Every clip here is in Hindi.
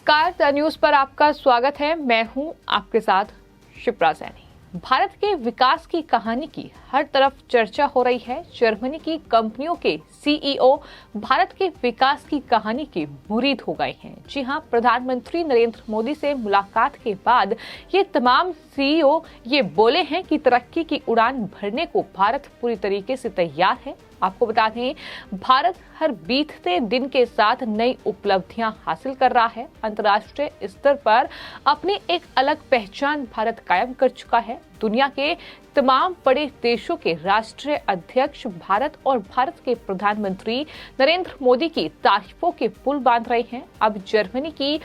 नमस्कार, द न्यूज़ पर आपका स्वागत है। मैं हूं आपके साथ शिप्रा सैनी। भारत के विकास की कहानी की हर तरफ चर्चा हो रही है। जर्मनी की कंपनियों के सीईओ भारत के विकास की कहानी के मुरीद हो गए हैं। जी हां, प्रधानमंत्री नरेंद्र मोदी से मुलाकात के बाद ये तमाम सीईओ ये बोले हैं कि तरक्की की उड़ान भरने को भारत पूरी तरीके से तैयार है। आपको बता दें, भारत हर बीतते दिन के साथ नई उपलब्धियां हासिल कर रहा है। अंतर्राष्ट्रीय स्तर पर अपनी एक अलग पहचान भारत कायम कर चुका है। दुनिया के तमाम बड़े देशों के राष्ट्रीय अध्यक्ष भारत और भारत के प्रधानमंत्री नरेंद्र मोदी की तारीफों के पुल बांध रहे हैं। अब जर्मनी की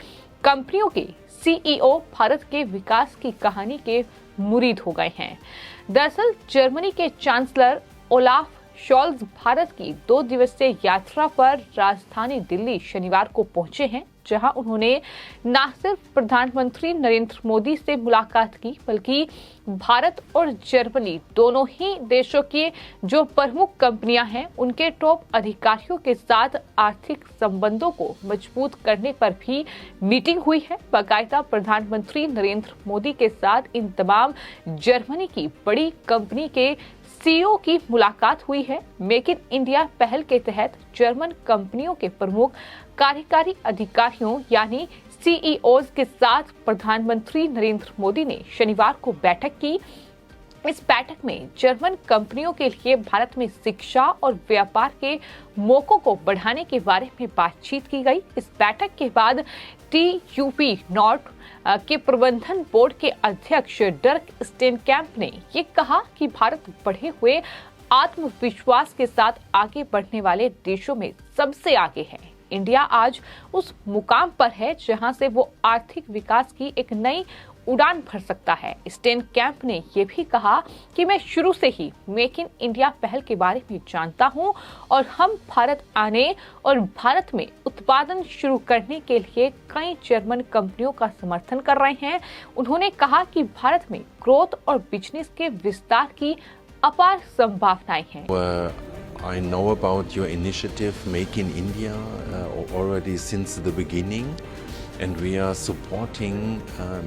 कंपनियों के सीईओ भारत के विकास की कहानी के मुरीद हो गए हैं। दरअसल जर्मनी के चांसलर ओलाफ शॉल्ज भारत की 2 दिवसीय यात्रा पर राजधानी दिल्ली शनिवार को पहुंचे हैं, जहां उन्होंने न सिर्फ प्रधानमंत्री नरेंद्र मोदी से मुलाकात की, बल्कि भारत और जर्मनी दोनों ही देशों की जो प्रमुख कंपनियां हैं उनके टॉप अधिकारियों के साथ आर्थिक संबंधों को मजबूत करने पर भी मीटिंग हुई है। बाकायदा प्रधानमंत्री नरेंद्र मोदी के साथ इन तमाम जर्मनी की बड़ी कंपनी के सीईओ की मुलाकात हुई है। मेक इन इंडिया पहल के तहत जर्मन कंपनियों के प्रमुख कार्यकारी अधिकारियों यानी सीईओज के साथ प्रधानमंत्री नरेंद्र मोदी ने शनिवार को बैठक की। इस बैठक में जर्मन कंपनियों के लिए भारत में शिक्षा और व्यापार के मौकों को बढ़ाने के बारे में बातचीत की गई। इस बैठक के बाद TUP नॉर्थ के प्रबंधन बोर्ड के अध्यक्ष डर्क स्टेनकैम्प ने ये कहा कि भारत बढ़े हुए आत्मविश्वास के साथ आगे बढ़ने वाले देशों में सबसे आगे है। इंडिया आज उस मुकाम पर है जहां से वो आर्थिक विकास की एक नई उड़ान भर सकता है। स्टेनकैम्प ने यह भी कहा कि मैं शुरू से ही मेक इन इंडिया पहल के बारे में जानता हूं और हम भारत आने और भारत में उत्पादन शुरू करने के लिए कई जर्मन कंपनियों का समर्थन कर रहे हैं। उन्होंने कहा कि भारत में ग्रोथ और बिजनेस के विस्तार की अपार संभावनाएं हैं। I know about your initiative Make in India already since the beginning, and we are supporting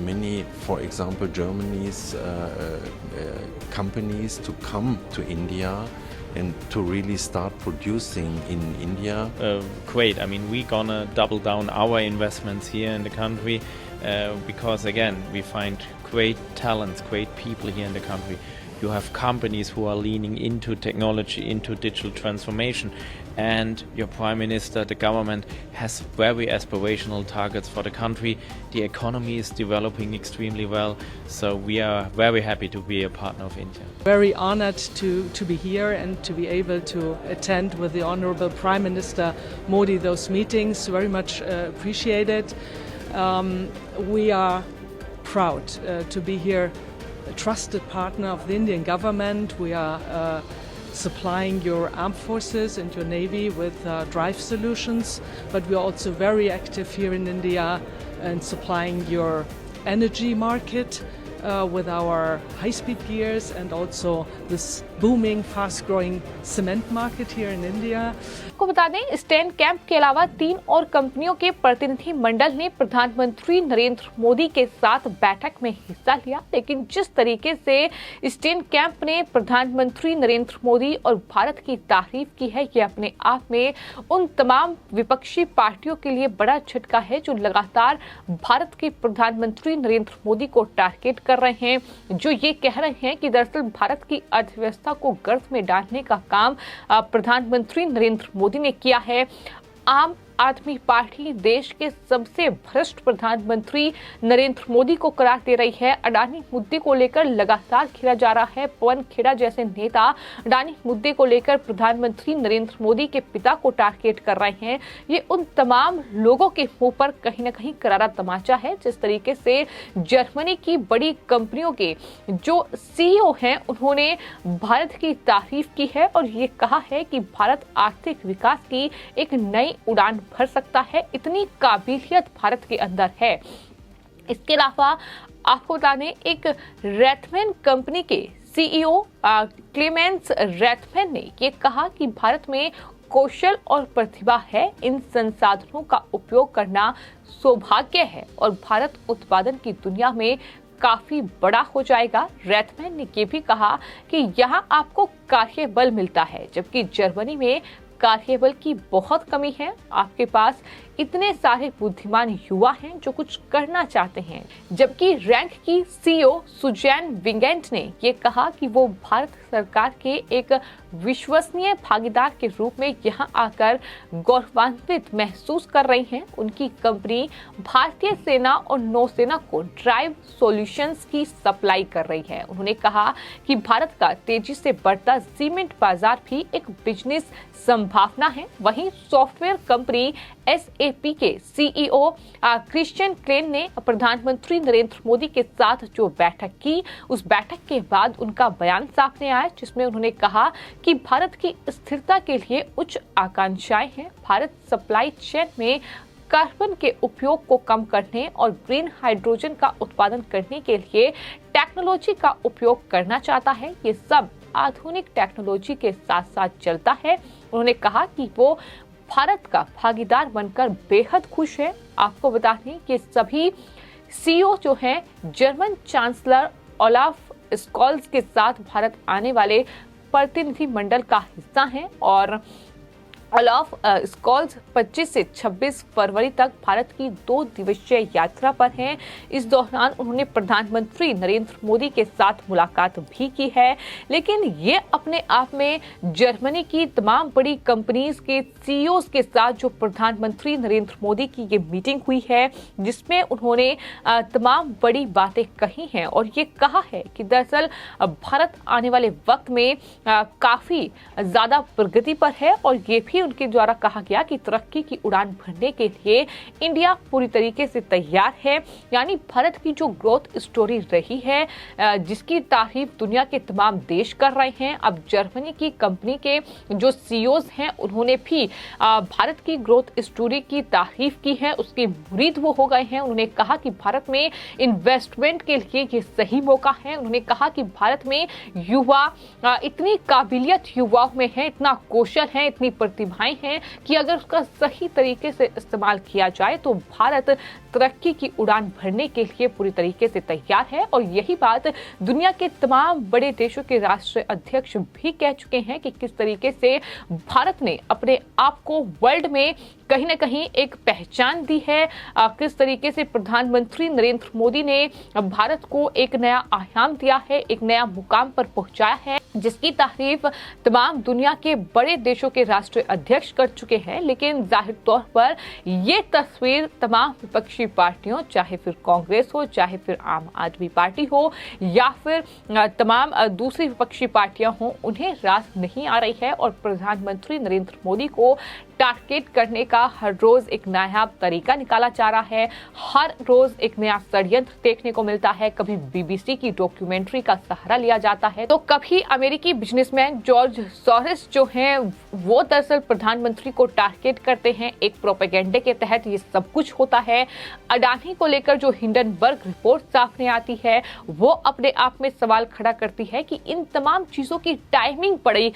many, for example, Germany's companies to come to India and to really start producing in India. Great. I mean, we're gonna double down our investments here in the country because, again, we find great talents, great people here in the country. You have companies who are leaning into technology, into digital transformation, and your Prime Minister, the government, has very aspirational targets for the country. The economy is developing extremely well, so we are very happy to be a partner of India. Very honored to be here and to be able to attend with the Honorable Prime Minister Modi those meetings. Very much appreciated. We are proud to be here, a trusted partner of the Indian government. We are supplying your armed forces and your navy with drive solutions, but we are also very active here in India and supplying your energy market with our high-speed gears and also this booming, fast-growing cement market here in India. आपको बता दें, स्टेनकैम्प के अलावा 3 और कंपनियों के प्रतिनिधि मंडल ने प्रधानमंत्री नरेंद्र मोदी के साथ बैठक में हिस्सा लिया। लेकिन जिस तरीके से स्टेनकैम्प ने प्रधानमंत्री नरेंद्र मोदी और भारत की तारीफ की है, ये अपने आप में उन तमाम विपक्षी पार्टियों के लिए बड़ा झटका है जो लगातार भारत के प्रधानमंत्री नरेंद्र मोदी को टारगेट कर रहे हैं, जो ये कह रहे हैं कि दरअसल भारत की अर्थव्यवस्था को गर्त में डालने का काम प्रधानमंत्री नरेंद्र मोदी ने किया है। आम आदमी पार्टी देश के सबसे भ्रष्ट प्रधानमंत्री नरेंद्र मोदी को करार दे रही है। अडानी मुद्दे को लेकर लगातार घेरा जा रहा है। पवन खेड़ा जैसे नेता अडानी मुद्दे को लेकर प्रधानमंत्री नरेंद्र मोदी के पिता को टारगेट कर रहे हैं। ये उन तमाम लोगों के मुंह पर कहीं न कहीं करारा तमाचा है। जिस तरीके से जर्मनी की बड़ी कंपनियों के जो सीईओ हैं उन्होंने भारत की तारीफ की है और ये कहा है कि भारत आर्थिक विकास की एक नई उड़ान भर सकता है। इतनी काबिलियत भारत के अंदर है। इसके अलावा आपको बता दें, एक रैथमैन कंपनी के सीईओ क्लेमेंस रैथमैन ने ये कहा कि भारत में कौशल और प्रतिभा है, इन संसाधनों का उपयोग करना सौभाग्य है और भारत उत्पादन की दुनिया में काफी बड़ा हो जाएगा। रैथमैन ने ये भी कहा कि यहाँ आपको कार्यबल मिलता है, जबकि जर्मनी में कार्यबल की बहुत कमी है। आपके पास इतने सारे बुद्धिमान युवा हैं जो कुछ करना चाहते हैं। जबकि रैंक की सीईओ सुजैन विंगेंट ने ये कहा कि वो भारत सरकार के एक विश्वसनीय भागीदार के रूप में यहाँ आकर गौरवान्वित महसूस कर रही हैं। उनकी कंपनी भारतीय सेना और नौसेना को ड्राइव सॉल्यूशंस की सप्लाई कर रही है। उन्होंने कहा कि भारत का तेजी से बढ़ता सीमेंट बाजार भी एक बिजनेस संभावना है। वहीं सॉफ्टवेयर कंपनी SAP के CEO क्रिश्चियन क्लेन ने प्रधानमंत्री नरेंद्र मोदी के साथ जो बैठक की, उस बैठक के बाद उनका बयान सामने आया, जिसमें उन्होंने कहा कि भारत की स्थिरता के लिए उच्च आकांक्षाएं हैं। भारत सप्लाई चेन में कार्बन के उपयोग को कम करने और ग्रीन हाइड्रोजन का उत्पादन करने के लिए टेक्नोलॉजी का उपयोग करना चाहता है। ये सब आधुनिक टेक्नोलॉजी के साथ साथ चलता है। उन्होंने कहा कि वो भारत का भागीदार बनकर बेहद खुश है। आपको बता दें कि सभी CEO जो हैं जर्मन चांसलर ओलाफ स्कॉल्स के साथ भारत आने वाले प्रतिनिधि मंडल का हिस्सा हैं और ओलाफ स्कॉल्स 25 से 26 फरवरी तक भारत की 2 दिवसीय यात्रा पर हैं। इस दौरान उन्होंने प्रधानमंत्री नरेंद्र मोदी के साथ मुलाकात भी की है। लेकिन ये अपने आप में जर्मनी की तमाम बड़ी कंपनीज के CEOs के साथ जो प्रधानमंत्री नरेंद्र मोदी की ये मीटिंग हुई है, जिसमें उन्होंने तमाम बड़ी बातें कही हैं और ये कहा है कि दरअसल भारत आने वाले वक्त में काफी ज्यादा प्रगति पर है और ये भी उनके द्वारा कहा गया कि तरक्की की उड़ान भरने के लिए इंडिया पूरी तरीके से तैयार है। यानी भारत की जो ग्रोथ स्टोरी रही है, जिसकी तारीफ दुनिया के तमाम देश कर रहे हैं, अब जर्मनी की कंपनी के जो CEOs हैं उन्होंने भी भारत की ग्रोथ स्टोरी की तारीफ की है, उसके मुरीद वो हो गए हैं। उन्होंने कहा कि भारत में इन्वेस्टमेंट के लिए ये सही मौका है। उन्होंने कहा कि भारत में युवा इतनी काबिलियत युवाओं में है, इतना कौशल है, इतनी प्रतिभाएं हैं कि अगर उसका सही तरीके से इस्तेमाल किया जाए तो भारत तरक्की की उड़ान भरने के लिए पूरी तरीके से तैयार है। और यही बात दुनिया के तमाम बड़े देशों के राष्ट्रीय अध्यक्ष भी कह चुके हैं कि किस तरीके से भारत ने अपने आप को वर्ल्ड में कहीं ना कहीं एक पहचान दी है। किस तरीके से प्रधानमंत्री नरेंद्र मोदी ने भारत को एक नया आयाम दिया है, एक नया मुकाम पर पहुंचाया है, जिसकी तारीफ तमाम दुनिया के बड़े देशों के राष्ट्रीय अध्यक्ष कर चुके हैं। लेकिन जाहिर तौर पर ये तस्वीर तमाम विपक्षी पार्टियों, चाहे फिर कांग्रेस हो, चाहे फिर आम आदमी पार्टी हो या फिर तमाम दूसरी विपक्षी पार्टियां हो, उन्हें रास नहीं आ रही है और प्रधानमंत्री नरेंद्र मोदी को टारगेट करने का हर रोज एक नायाब तरीका निकाला जा रहा है। हर रोज एक नया षड्यंत्र देखने को मिलता है। कभी BBC की डॉक्यूमेंट्री का सहारा लिया जाता है, तो कभी अमेरिकी बिजनेसमैन जॉर्ज सोरोस जो हैं वो दरअसल प्रधानमंत्री को टारगेट करते हैं। एक प्रोपेगेंडे के तहत ये सब कुछ होता है। अडानी को लेकर जो हिंडनबर्ग रिपोर्ट सामने आती है वो अपने आप में सवाल खड़ा करती है कि इन तमाम चीजों की टाइमिंग बड़ी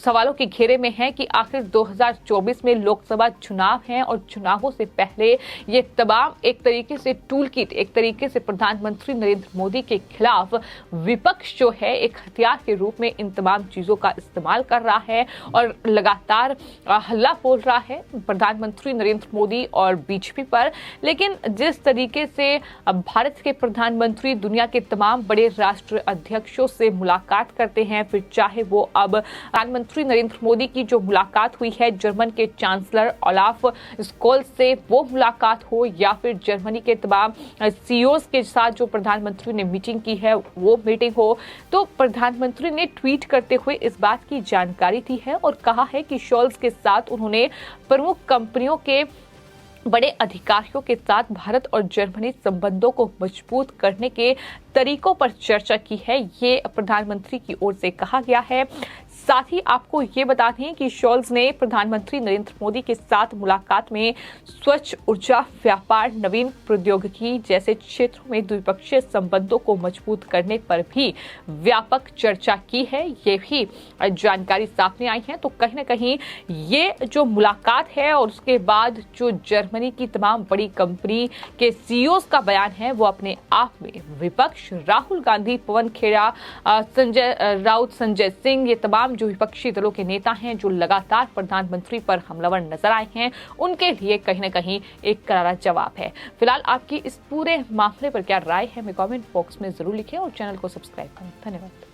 सवालों के घेरे में है कि आखिर 2024 में लोकसभा चुनाव हैं और चुनावों से पहले ये तमाम एक तरीके से टूल किट, एक तरीके से प्रधानमंत्री नरेंद्र मोदी के खिलाफ विपक्ष जो है एक हथियार के रूप में इन तमाम चीजों का इस्तेमाल कर रहा है और लगातार हल्ला बोल रहा है प्रधानमंत्री नरेंद्र मोदी और बीजेपी पर। लेकिन जिस तरीके से भारत के प्रधानमंत्री दुनिया के तमाम बड़े राष्ट्रीय अध्यक्षों से मुलाकात करते हैं, फिर चाहे वो अब प्रधानमंत्री नरेंद्र मोदी की जो मुलाकात हुई है जर्मन के चांसलर ओलाफ स्कॉल्स से वो मुलाकात हो या फिर जर्मनी के तमाम CEOs के साथ जो प्रधानमंत्री ने मीटिंग की है वो मीटिंग हो, तो प्रधानमंत्री ने ट्वीट करते हुए इस बात की जानकारी दी है और कहा है कि शोल्स के साथ उन्होंने प्रमुख कंपनियों के बड़े अधिकारियों के साथ भारत और जर्मनी संबंधों को मजबूत करने के तरीकों पर चर्चा की है। ये प्रधानमंत्री की ओर से कहा गया है। साथ ही आपको ये बता दें कि शोल्ज ने प्रधानमंत्री नरेंद्र मोदी के साथ मुलाकात में स्वच्छ ऊर्जा, व्यापार, नवीन प्रौद्योगिकी जैसे क्षेत्रों में द्विपक्षीय संबंधों को मजबूत करने पर भी व्यापक चर्चा की है। ये भी जानकारी सामने आई है। तो कहीं ना कहीं ये जो मुलाकात है और उसके बाद जो जर्मनी की तमाम बड़ी कंपनी के सीईओज का बयान है वो अपने आप में विपक्ष, राहुल गांधी, पवन खेड़ा, संजय राउत, संजय सिंह, ये तमाम जो विपक्षी दलों के नेता हैं जो लगातार प्रधानमंत्री पर हमलावर नजर आए हैं, उनके लिए कहीं ना कहीं एक करारा जवाब है। फिलहाल आपकी इस पूरे मामले पर क्या राय है, हमें कमेंट बॉक्स में जरूर लिखें और चैनल को सब्सक्राइब करें। धन्यवाद।